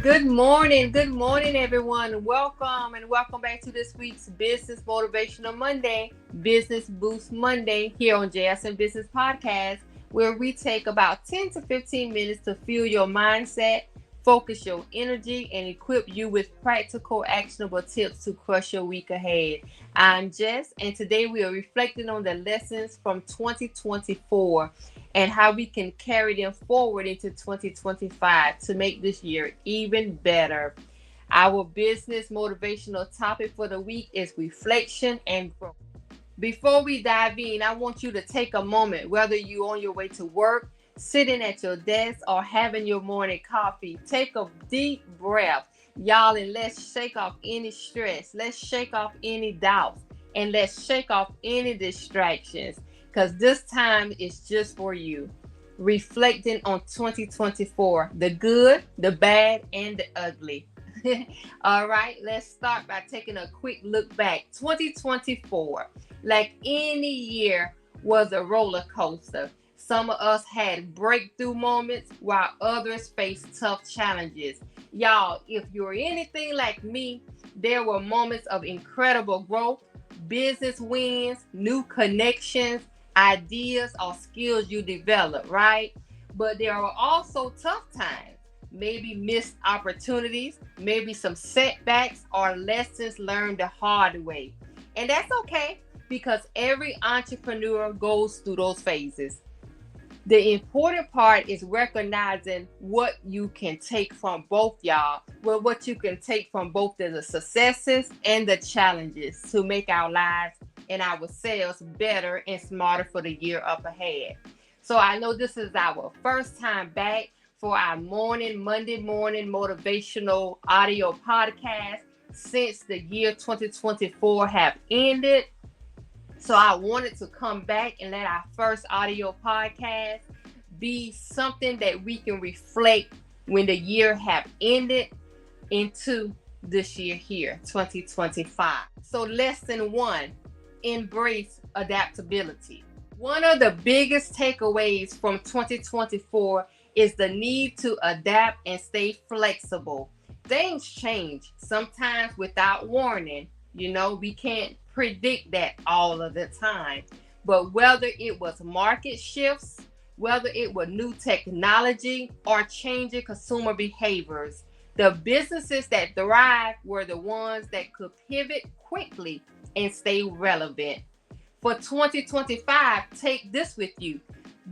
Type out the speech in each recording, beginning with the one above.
Good morning, everyone. Welcome and welcome back to this week's Business Motivational Monday, Business Boost Monday here on JSN Business Podcast, where we take about 10 to 15 minutes to fuel your mindset, focus your energy, and equip you with practical, actionable tips to crush your week ahead. I'm Jess, and today we are reflecting on the lessons from 2024 and how we can carry them forward into 2025 to make this year even better. Our business motivational topic for the week is reflection and growth. Before we dive in, I want you to take a moment, whether you're on your way to work, sitting at your desk, or having your morning coffee. Take a deep breath, y'all, and let's shake off any stress. Let's shake off any doubts, and let's shake off any distractions, because this time is just for you. Reflecting on 2024, the good, the bad, and the ugly. All right, let's start by taking a quick look back. 2024, like any year, was a roller coaster. Some of us had breakthrough moments while others faced tough challenges. Y'all, if you're anything like me, there were moments of incredible growth, business wins, new connections, ideas, or skills you develop, right? But there are also tough times, maybe missed opportunities, maybe some setbacks or lessons learned the hard way. And that's okay, because every entrepreneur goes through those phases. The important part is recognizing what you can take from both, y'all. Well, what you can take from both the successes and the challenges to make our lives and ourselves better and smarter for the year up ahead. So I know this is our first time back for our Monday morning motivational audio podcast since the year 2024 have ended. So I wanted to come back and let our first audio podcast be something that we can reflect when the year have ended into this year here, 2025. So lesson 1, embrace adaptability. One of the biggest takeaways from 2024 is the need to adapt and stay flexible. Things change, sometimes without warning. We can't predict that all of the time. But whether it was market shifts, whether it was new technology or changing consumer behaviors, the businesses that thrive were the ones that could pivot quickly and stay relevant. For 2025, take this with you.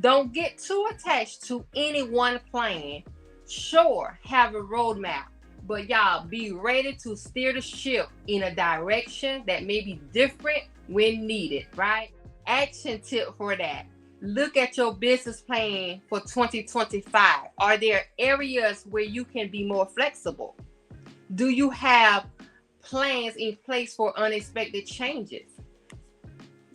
Don't get too attached to any one plan. Sure, have a roadmap, but y'all be ready to steer the ship in a direction that may be different when needed, right? Action tip for that. Look at your business plan for 2025. Are there areas where you can be more flexible? Do you have plans in place for unexpected changes?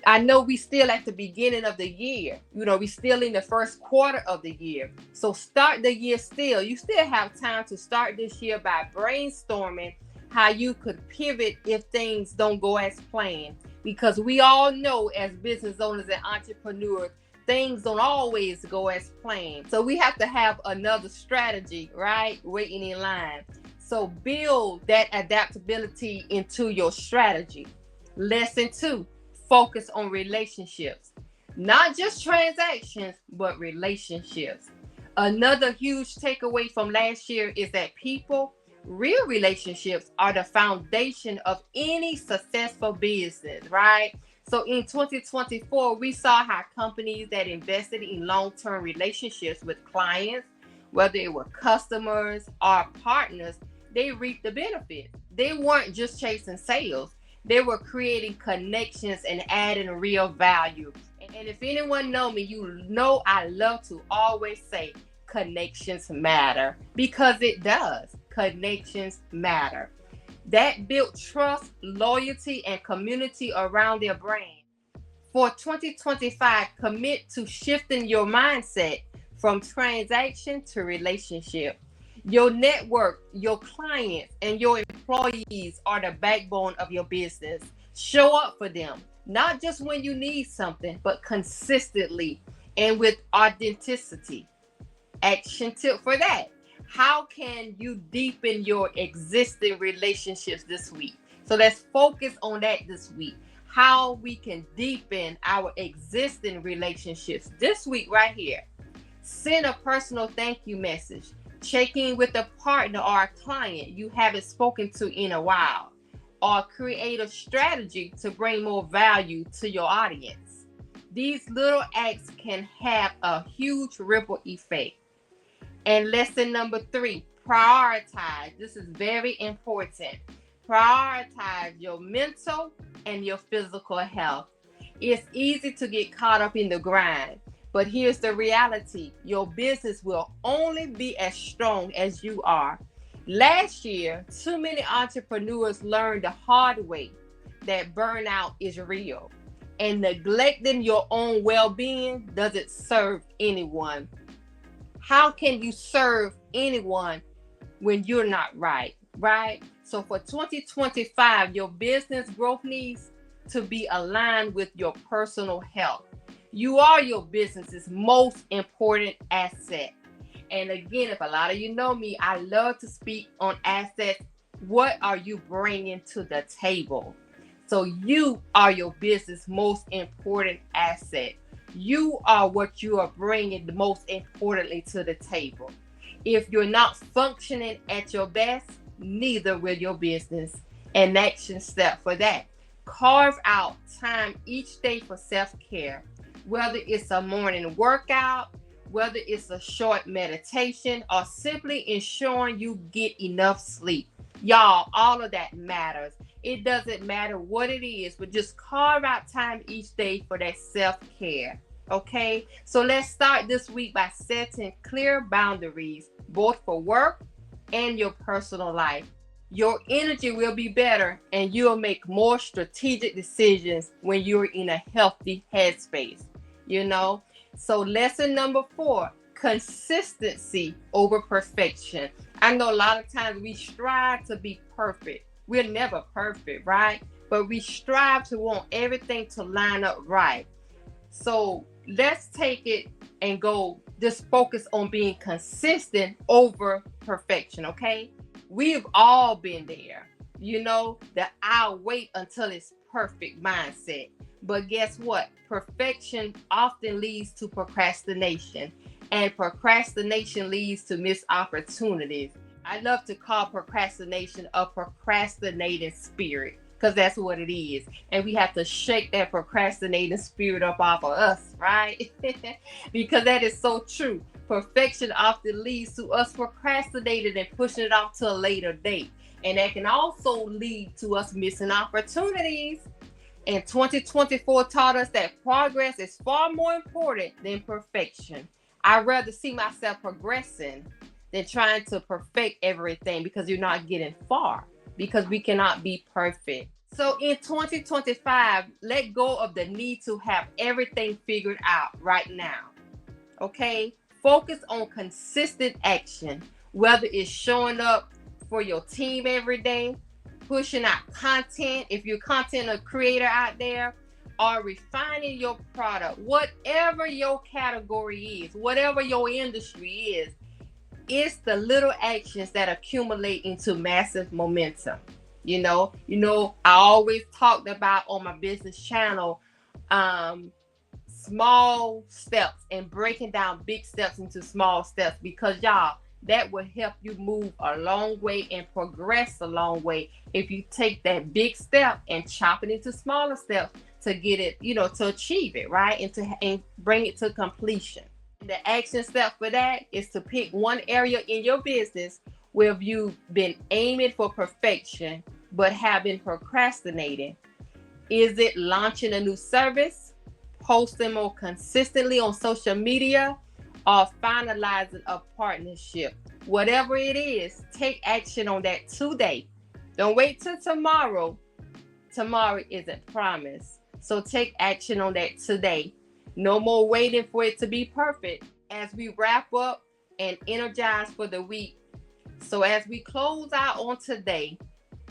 I know we still at the beginning of the year. We still in the first quarter of the year. So start the year still. You still have time to start this year by brainstorming how you could pivot if things don't go as planned. Because we all know, as business owners and entrepreneurs, things don't always go as planned. So we have to have another strategy, right? Waiting in line. So build that adaptability into your strategy. Lesson 2, focus on relationships. Not just transactions, but relationships. Another huge takeaway from last year is that real relationships are the foundation of any successful business, right? So in 2024, we saw how companies that invested in long-term relationships with clients, whether it were customers or partners, they reaped the benefits. They weren't just chasing sales. They were creating connections and adding real value. And if anyone know me, you know I love to always say connections matter, because it does. Connections matter. That built trust, loyalty, and community around their brand. For 2025, commit to shifting your mindset from transaction to relationship. Your network, your clients, and your employees are the backbone of your business. Show up for them, not just when you need something, but consistently and with authenticity. Action tip for that. How can you deepen your existing relationships this week? So let's focus on that this week. How we can deepen our existing relationships this week right here. Send a personal thank you message. Check in with a partner or a client you haven't spoken to in a while. Or create a strategy to bring more value to your audience. These little acts can have a huge ripple effect. And lesson number 3, prioritize. This is very important. Prioritize your mental and your physical health. It's easy to get caught up in the grind, but here's the reality. Your business will only be as strong as you are. Last year, too many entrepreneurs learned the hard way that burnout is real, and neglecting your own well-being doesn't serve anyone. How can you serve anyone when you're not right? So for 2025, your business growth needs to be aligned with your personal health. You are your business's most important asset. And again, if a lot of you know me, I love to speak on assets. What are you bringing to the table? So you are your business' most important asset. You are what you are bringing the most importantly to the table. If you're not functioning at your best, neither will your business. An action step for that. Carve out time each day for self-care. Whether it's a morning workout, whether it's a short meditation, or simply ensuring you get enough sleep. Y'all, all of that matters. It doesn't matter what it is, but just carve out time each day for that self-care. Okay? So let's start this week by setting clear boundaries, both for work and your personal life. Your energy will be better and you'll make more strategic decisions when you're in a healthy headspace. So lesson number 4, consistency over perfection. I know a lot of times we strive to be perfect. We're never perfect, right? But we strive to want everything to line up right. So let's take it and go just focus on being consistent over perfection, okay? We've all been there, that I'll wait until it's perfect mindset. But guess what? Perfection often leads to procrastination, and procrastination leads to missed opportunities. I love to call procrastination a procrastinating spirit, because that's what it is. And we have to shake that procrastinating spirit up off of us, right? Because that is so true. Perfection often leads to us procrastinating and pushing it off to a later date. And that can also lead to us missing opportunities. And 2024 taught us that progress is far more important than perfection. I'd rather see myself progressing than trying to perfect everything, because you're not getting far, because we cannot be perfect. So in 2025, let go of the need to have everything figured out right now. Okay? Focus on consistent action, whether it's showing up for your team every day, pushing out content, if you're content creator out there, or refining your product. Whatever your category is, whatever your industry is, it's the little actions that accumulate into massive momentum. I always talked about on my business channel, small steps and breaking down big steps into small steps, because y'all, that will help you move a long way and progress a long way if you take that big step and chop it into smaller steps to get it, to achieve it, right? And bring it to completion. The action step for that is to pick one area in your business where you've been aiming for perfection but have been procrastinating. Is it launching a new service, posting more consistently on social media, or finalizing a partnership? Whatever it is, take action on that today. Don't wait till tomorrow. Tomorrow isn't promised. So take action on that today. No more waiting for it to be perfect. As we wrap up and energize for the week, so as we close out on today,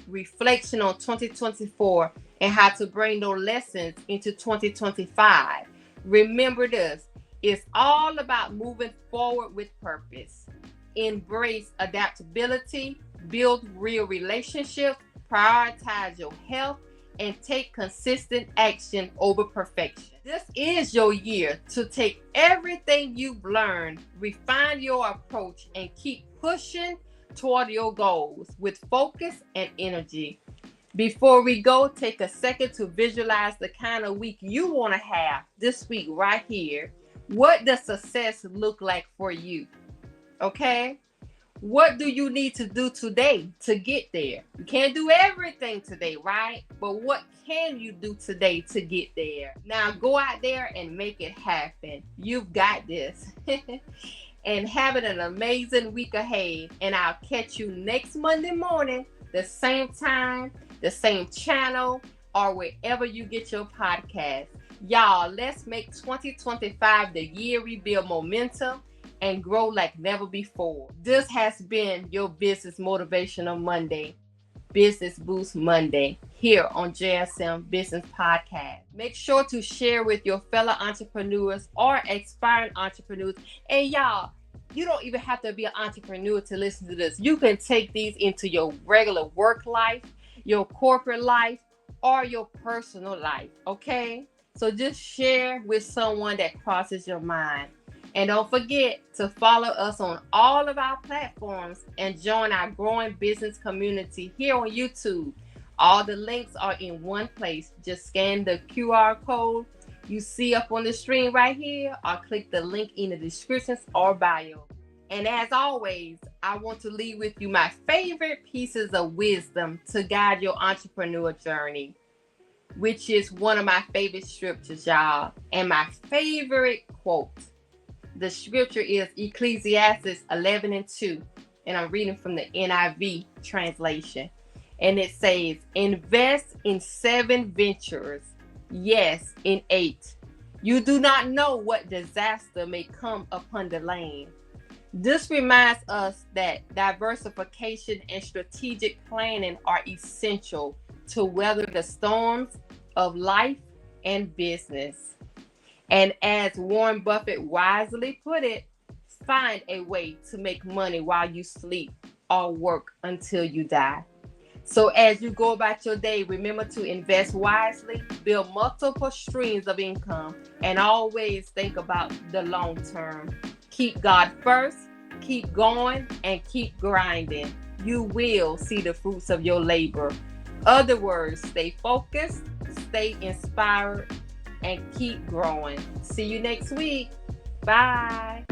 reflection on 2024 and how to bring those lessons into 2025. Remember this, it's all about moving forward with purpose. embrace adaptability, build real relationships, prioritize your health, and take consistent action over perfection. This is your year to take everything you've learned, refine your approach, and keep pushing toward your goals with focus and energy. Before we go, take a second to visualize the kind of week you want to have this week right here. What does success look like for you? Okay? What do you need to do today to get there? You can't do everything today, right? But what can you do today to get there? Now go out there and make it happen. You've got this. And having an amazing week ahead. And I'll catch you next Monday morning, the same time, the same channel, or wherever you get your podcast. Y'all, let's make 2025 the year we build momentum and grow like never before. This has been your Business Motivational Monday, Business Boost Monday, here on JSM Business Podcast. Make sure to share with your fellow entrepreneurs or aspiring entrepreneurs. And y'all, you don't even have to be an entrepreneur to listen to this. You can take these into your regular work life, your corporate life, or your personal life, okay? So just share with someone that crosses your mind. And don't forget to follow us on all of our platforms and join our growing business community here on YouTube. All the links are in one place. Just scan the QR code you see up on the screen right here, or click the link in the descriptions or bio. And as always, I want to leave with you my favorite pieces of wisdom to guide your entrepreneur journey, which is one of my favorite scriptures, y'all, and my favorite quote. The scripture is Ecclesiastes 11:2, and I'm reading from the NIV translation. And it says, invest in 7 ventures, yes, in 8. You do not know what disaster may come upon the land. This reminds us that diversification and strategic planning are essential to weather the storms of life and business. And as Warren Buffett wisely put it, find a way to make money while you sleep or work until you die. So as you go about your day, remember to invest wisely, build multiple streams of income, and always think about the long term. Keep God first, keep going, and keep grinding. You will see the fruits of your labor. Other words, stay focused, stay inspired, and keep growing. See you next week. Bye.